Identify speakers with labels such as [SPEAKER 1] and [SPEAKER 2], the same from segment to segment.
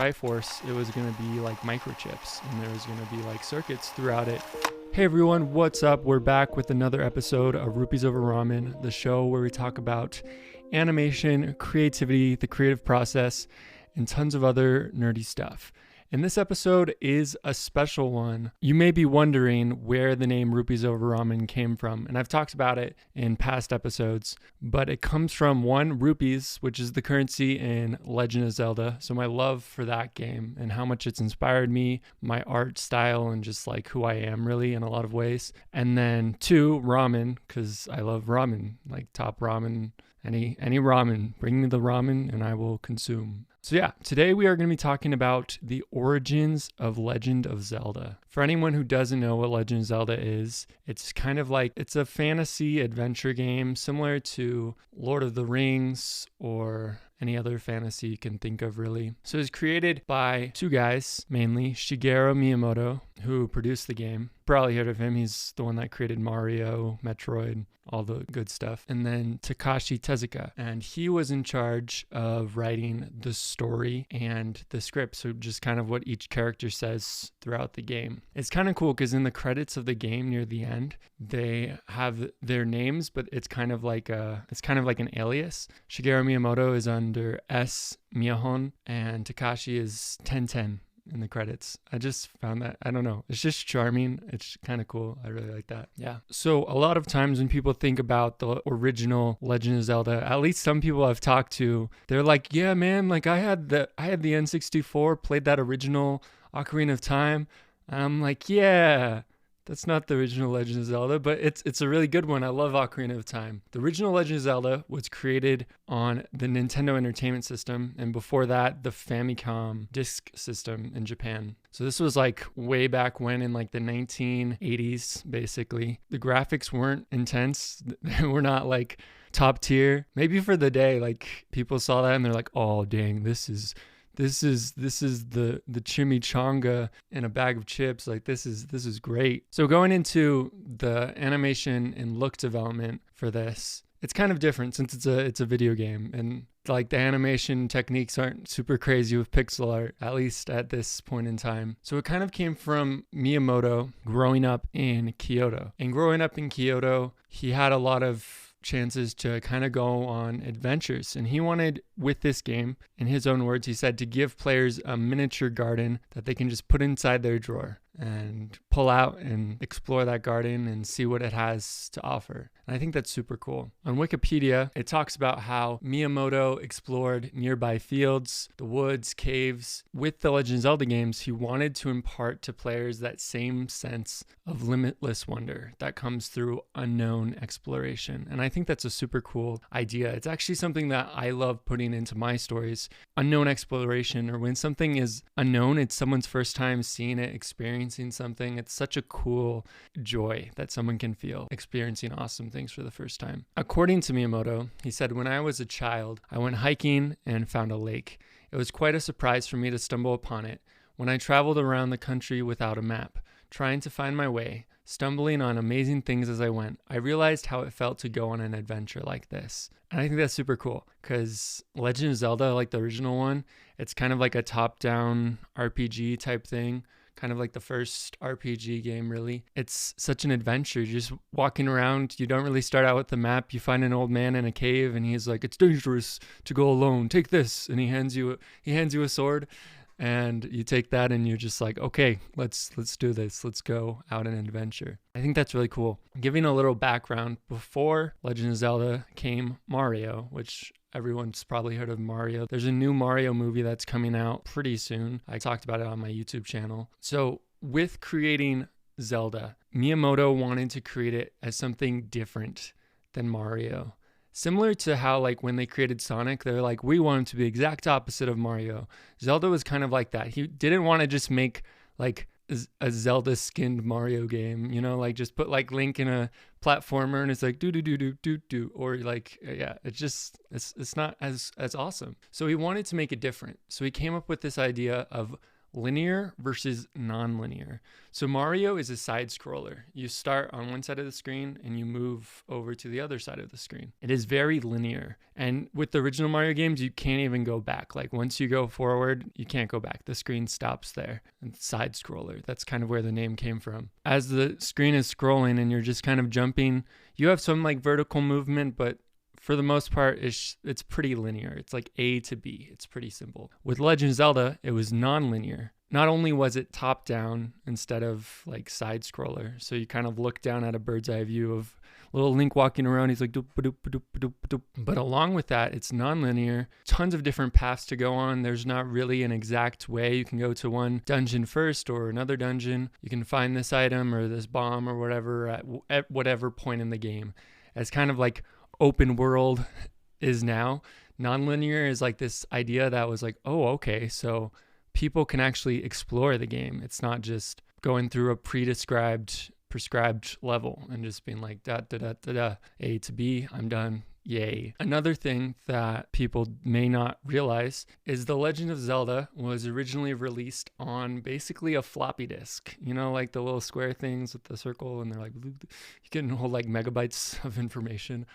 [SPEAKER 1] Triforce, it was going to be like microchips, and there was going to be like circuits throughout it. Hey everyone, what's up? We're back with another episode of Rupees Over Ramen, the show where we talk about animation, creativity, the creative process, and tons of other nerdy stuff. And this episode is a special one. You may be wondering where the name Rupees Over Ramen came from, and I've talked about it in past episodes, but it comes from one, rupees, which is the currency in Legend of Zelda. So my love for that game and how much it's inspired me, my art style, and just like who I am really in a lot of ways. And then two, ramen, because I love ramen, like top ramen, any ramen. Bring me the ramen and I will consume. So yeah, today we are going to be talking about the origins of Legend of Zelda. For anyone who doesn't know what Legend of Zelda is, it's kind of like, it's a fantasy adventure game similar to Lord of the Rings or any other fantasy you can think of really. So it was created by two guys, mainly Shigeru Miyamoto, who produced the game. Probably heard of him. He's the one that created Mario, Metroid, all the good stuff. And then Takashi Tezuka. And he was in charge of writing the story and the script. So just kind of what each character says throughout the game. It's kind of cool because in the credits of the game near the end, they have their names, but it's kind of like an alias. Shigeru Miyamoto is under S. Miyahon and Takashi is 1010. In the credits. I just found that, I don't know, it's just charming. It's kind of cool. I really like that. Yeah. So a lot of times when people think about the original Legend of Zelda, at least some people I've talked to, they're like, yeah, man, like I had the N64, played that original Ocarina of Time. And I'm like, yeah, that's not the original Legend of Zelda, but it's a really good one. I love Ocarina of Time. The original Legend of Zelda was created on the Nintendo Entertainment System, and before that, the Famicom Disk System in Japan. So this was like way back when in like the 1980s, basically. The graphics weren't intense. They were not like top tier. Maybe for the day, like people saw that and they're like, oh, dang, this is the chimichanga in a bag of chips. Like this is great. So going into the animation and look development for this, it's kind of different since it's a video game, and like the animation techniques aren't super crazy with pixel art, at least at this point in time. So it kind of came from Miyamoto growing up in Kyoto. And growing up in Kyoto, he had a lot of chances to kind of go on adventures, and he wanted, with this game, in his own words, he said, to give players a miniature garden that they can just put inside their drawer and pull out and explore that garden and see what it has to offer. And I think that's super cool. On Wikipedia, it talks about how Miyamoto explored nearby fields, the woods, caves. With the Legend of Zelda games, he wanted to impart to players that same sense of limitless wonder that comes through unknown exploration. And I think that's a super cool idea. It's actually something that I love putting into my stories. Unknown exploration, or when something is unknown, it's someone's first time seeing it, experiencing something. It's such a cool joy that someone can feel experiencing awesome things for the first time. According to Miyamoto, he said, when I was a child, I went hiking and found a lake. It was quite a surprise for me to stumble upon it when I traveled around the country without a map, trying to find my way, stumbling on amazing things as I went. I realized how it felt to go on an adventure like this. And I think that's super cool because Legend of Zelda, like the original one, it's kind of like a top-down RPG type thing. Kind of like the first RPG game, really. It's such an adventure. You're just walking around. You don't really start out with the map. You find an old man in a cave and he's like, it's dangerous to go alone. Take this. And he hands you a sword, and you take that and you're just like, okay, let's do this. Let's go out on an adventure. I think that's really cool. Giving a little background, before Legend of Zelda came Mario, which everyone's probably heard of Mario. There's a new Mario movie that's coming out pretty soon. I talked about it on my YouTube channel. So with creating Zelda, Miyamoto wanted to create it as something different than Mario. Similar to how like when they created Sonic, they're like, we want him to be the exact opposite of Mario. Zelda was kind of like that. He didn't want to just make like a Zelda skinned Mario game, you know, like just put like Link in a platformer and it's like do, or like, yeah, it's not as awesome. So he wanted to make it different. So he came up with this idea of linear versus non-linear. So Mario is a side scroller. You start on one side of the screen and you move over to the other side of the screen. It is very linear. And with the original Mario games, you can't even go back. Like once you go forward, you can't go back. The screen stops there. And side scroller, that's kind of where the name came from. As the screen is scrolling and you're just kind of jumping, you have some like vertical movement, but for the most part, it's pretty linear. It's like A to B. It's pretty simple. With Legend of Zelda, it was non-linear. Not only was it top down instead of like side scroller, so you kind of look down at a bird's eye view of little Link walking around. He's like doop doop doop doop doop. But along with that, it's non-linear. Tons of different paths to go on. There's not really an exact way. You can go to one dungeon first or another dungeon. You can find this item or this bomb or whatever at whatever point in the game. It's kind of like open world is now. Non-linear is like this idea that was like, oh, okay, so people can actually explore the game. It's not just going through a prescribed level and just being like da da da da da, A to B, I'm done. Yay. Another thing that people may not realize is The Legend of Zelda was originally released on basically a floppy disk. You know, like the little square things with the circle, and they're like, you can hold like megabytes of information.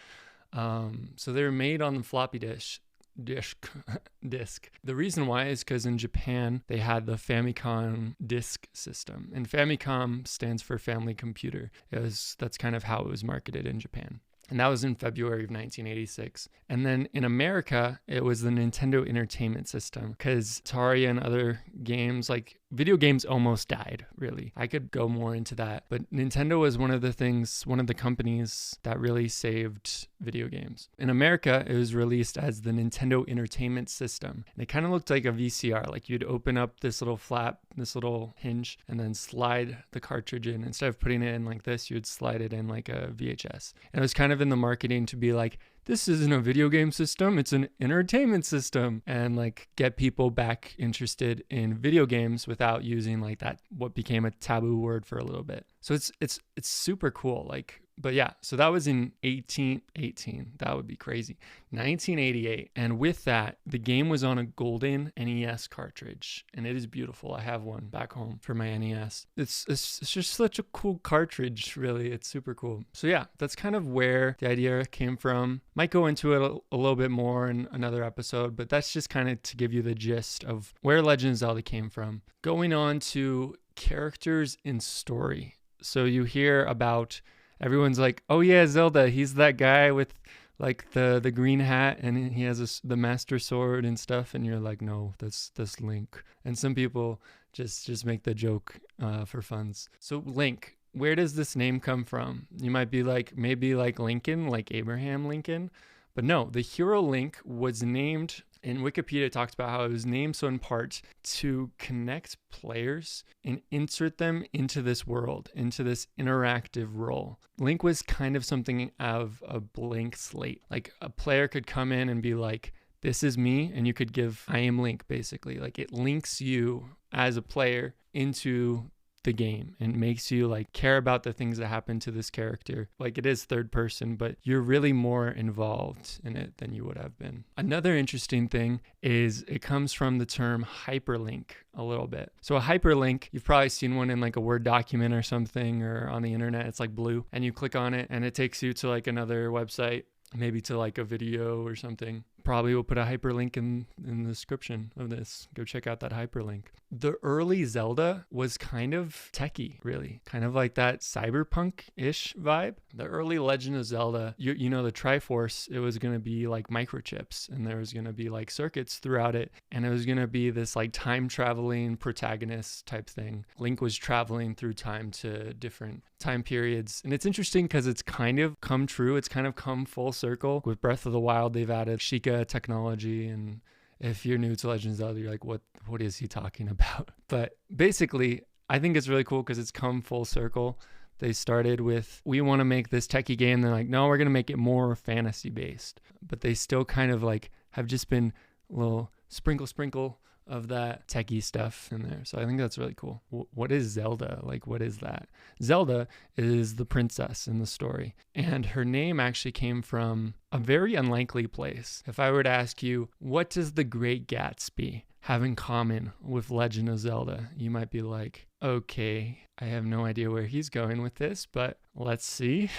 [SPEAKER 1] So they were made on the floppy disk. The reason why is because in Japan they had the Famicom disk system, and Famicom stands for Family Computer. That's kind of how it was marketed in Japan. And that was in February of 1986. And then in America, it was the Nintendo Entertainment System, because Atari and other games, like video games almost died, really. I could go more into that. But Nintendo was one of the companies that really saved video games. In America, it was released as the Nintendo Entertainment System. And it kind of looked like a VCR. Like you'd open up this little flap, this little hinge, and then slide the cartridge in. Instead of putting it in like this, you would slide it in like a VHS. And it was kind of in the marketing to be like, this isn't a video game system, it's an entertainment system, and like get people back interested in video games without using like that, what became a taboo word for a little bit. So it's super cool. Like, but yeah, so that was in 1818. That would be crazy. 1988. And with that, the game was on a golden NES cartridge. And it is beautiful. I have one back home for my NES. It's just such a cool cartridge, really. It's super cool. So yeah, that's kind of where the idea came from. Might go into it a little bit more in another episode, but that's just kind of to give you the gist of where Legend of Zelda came from. Going on to characters in story. So you hear about, everyone's like, oh yeah, Zelda, he's that guy with like the green hat and he has the master sword and stuff, and you're like, no, that's Link. And some people just make the joke for funs. So Link, where does this name come from? You might be like, maybe like Lincoln, like Abraham Lincoln. But no, the hero Link was named, in Wikipedia it talks about how it was named so in part to connect players and insert them into this world, into this interactive role. Link was kind of something of a blank slate. Like a player could come in and be like, this is me, and you could give, I am Link, basically. Like it links you as a player into the game and makes you like care about the things that happen to this character. Like it is third person, but you're really more involved in it than you would have been. Another interesting thing is it comes from the term hyperlink a little bit. So a hyperlink, you've probably seen one in like a Word document or something, or on the internet, it's like blue, and you click on it and it takes you to like another website, maybe to like a video or something. Probably will put a hyperlink in the description of this. Go check out that hyperlink. The early Zelda was kind of techie, really. Kind of like that cyberpunk-ish vibe. The early Legend of Zelda, you know, the Triforce, it was going to be like microchips, and there was going to be like circuits throughout it, and it was going to be this like time-traveling protagonist type thing. Link was traveling through time to different time periods. And it's interesting because it's kind of come true. It's kind of come full circle. With Breath of the Wild, they've added Sheikah technology, and if you're new to Legend of Zelda, you're like, what is he talking about? But basically, I think it's really cool because it's come full circle. They started with, we want to make this techie game. They're like, no, we're going to make it more fantasy based. But they still kind of like have just been a little sprinkle of that techie stuff in there. So I think that's really cool. What is Zelda? Like, what is that? Zelda is the princess in the story, and her name actually came from a very unlikely place. If I were to ask you, what does the Great Gatsby have in common with Legend of Zelda? You might be like, okay, I have no idea where he's going with this, but let's see.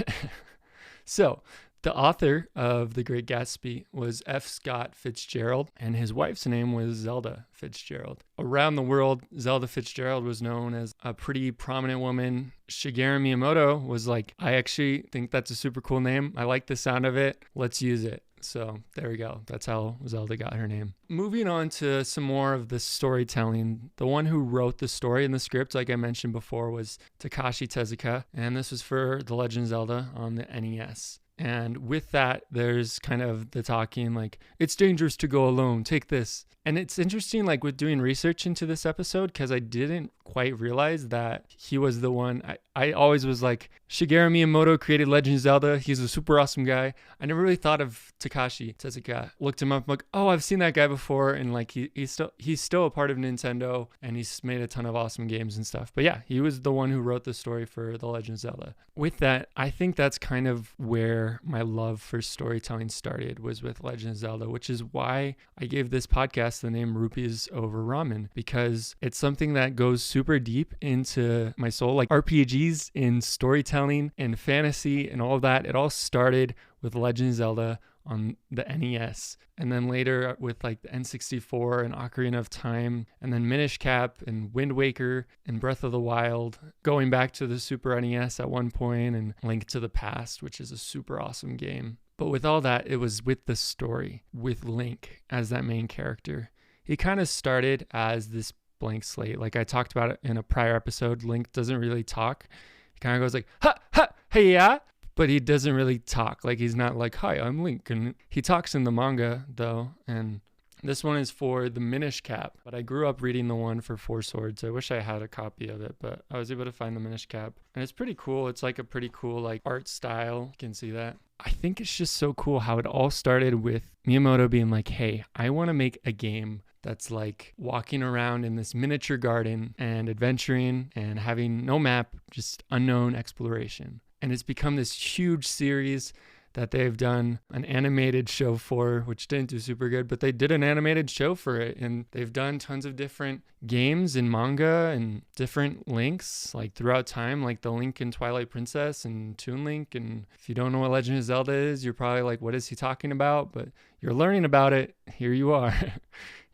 [SPEAKER 1] So, the author of The Great Gatsby was F. Scott Fitzgerald, and his wife's name was Zelda Fitzgerald. Around the world, Zelda Fitzgerald was known as a pretty prominent woman. Shigeru Miyamoto was like, I actually think that's a super cool name. I like the sound of it. Let's use it. So there we go. That's how Zelda got her name. Moving on to some more of the storytelling. The one who wrote the story and the script, like I mentioned before, was Takashi Tezuka. And this was for The Legend of Zelda on the NES. And with that, there's kind of the talking like, it's dangerous to go alone. Take this. And it's interesting, like with doing research into this episode, because I didn't quite realize that he was the one. I always was like, Shigeru Miyamoto created Legend of Zelda. He's a super awesome guy. I never really thought of Takashi Tezuka. Looked him up, I'm like, oh, I've seen that guy before. And like he's still a part of Nintendo, and he's made a ton of awesome games and stuff. But yeah, he was the one who wrote the story for The Legend of Zelda. With that, I think that's kind of where my love for storytelling started, was with Legend of Zelda, which is why I gave this podcast the name Rupees Over Ramen, because it's something that goes super deep into my soul. Like RPGs in storytelling and fantasy and all of that, it all started with Legend of Zelda on the NES, and then later with like the N64 and Ocarina of Time, and then Minish Cap and Wind Waker and Breath of the Wild, going back to the Super NES at one point, and Link to the Past, which is a super awesome game. But with all that, it was with the story, with Link as that main character. He kind of started as this blank slate. Like I talked about it in a prior episode, Link doesn't really talk. He kind of goes like, ha, ha, hey, yeah. But he doesn't really talk. Like he's not like, hi, I'm Link. And he talks in the manga though. And this one is for the Minish Cap. But I grew up reading the one for Four Swords. I wish I had a copy of it, but I was able to find the Minish Cap. And it's pretty cool. It's like a pretty cool like art style. You can see that. I think it's just so cool how it all started with Miyamoto being like, hey, I want to make a game that's like walking around in this miniature garden and adventuring and having no map, just unknown exploration. And it's become this huge series that they've done an animated show for, which didn't do super good, but they did an animated show for it. And they've done tons of different games and manga and different links like throughout time, like the Link in Twilight Princess and Toon Link. And if you don't know what Legend of Zelda is, you're probably like, what is he talking about? But you're learning about it. Here you are.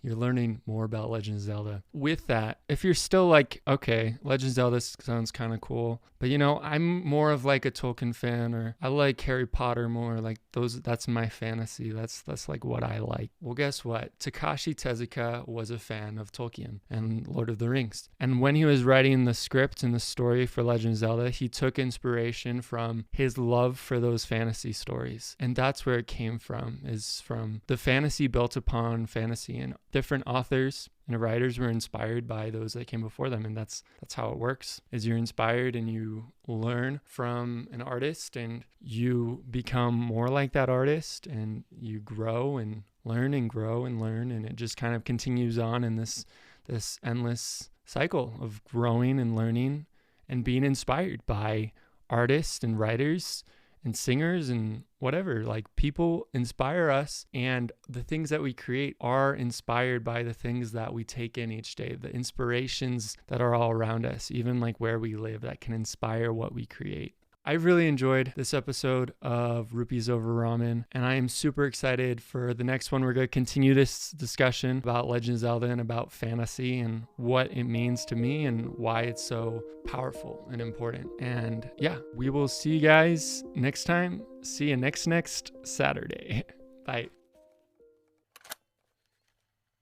[SPEAKER 1] You're learning more about Legend of Zelda. With that, if you're still like, okay, Legend of Zelda sounds kind of cool, but you know, I'm more of like a Tolkien fan, or I like Harry Potter more, like that's my fantasy. That's like what I like. Well, guess what? Takashi Tezuka was a fan of Tolkien and Lord of the Rings. And when he was writing the script and the story for Legend of Zelda, he took inspiration from his love for those fantasy stories. And that's where it came from, is from the fantasy built upon fantasy, and different authors and writers were inspired by those that came before them. And that's how it works, is you're inspired and you learn from an artist and you become more like that artist, and you grow and learn and grow and learn, and it just kind of continues on in this endless cycle of growing and learning and being inspired by artists and writers and singers and whatever. Like, people inspire us, and the things that we create are inspired by the things that we take in each day, the inspirations that are all around us, even like where we live, that can inspire what we create. I really enjoyed this episode of Rupees Over Ramen, and I am super excited for the next one. We're going to continue this discussion about Legend of Zelda and about fantasy and what it means to me and why it's so powerful and important. And yeah, we will see you guys next time. See you next Saturday. Bye.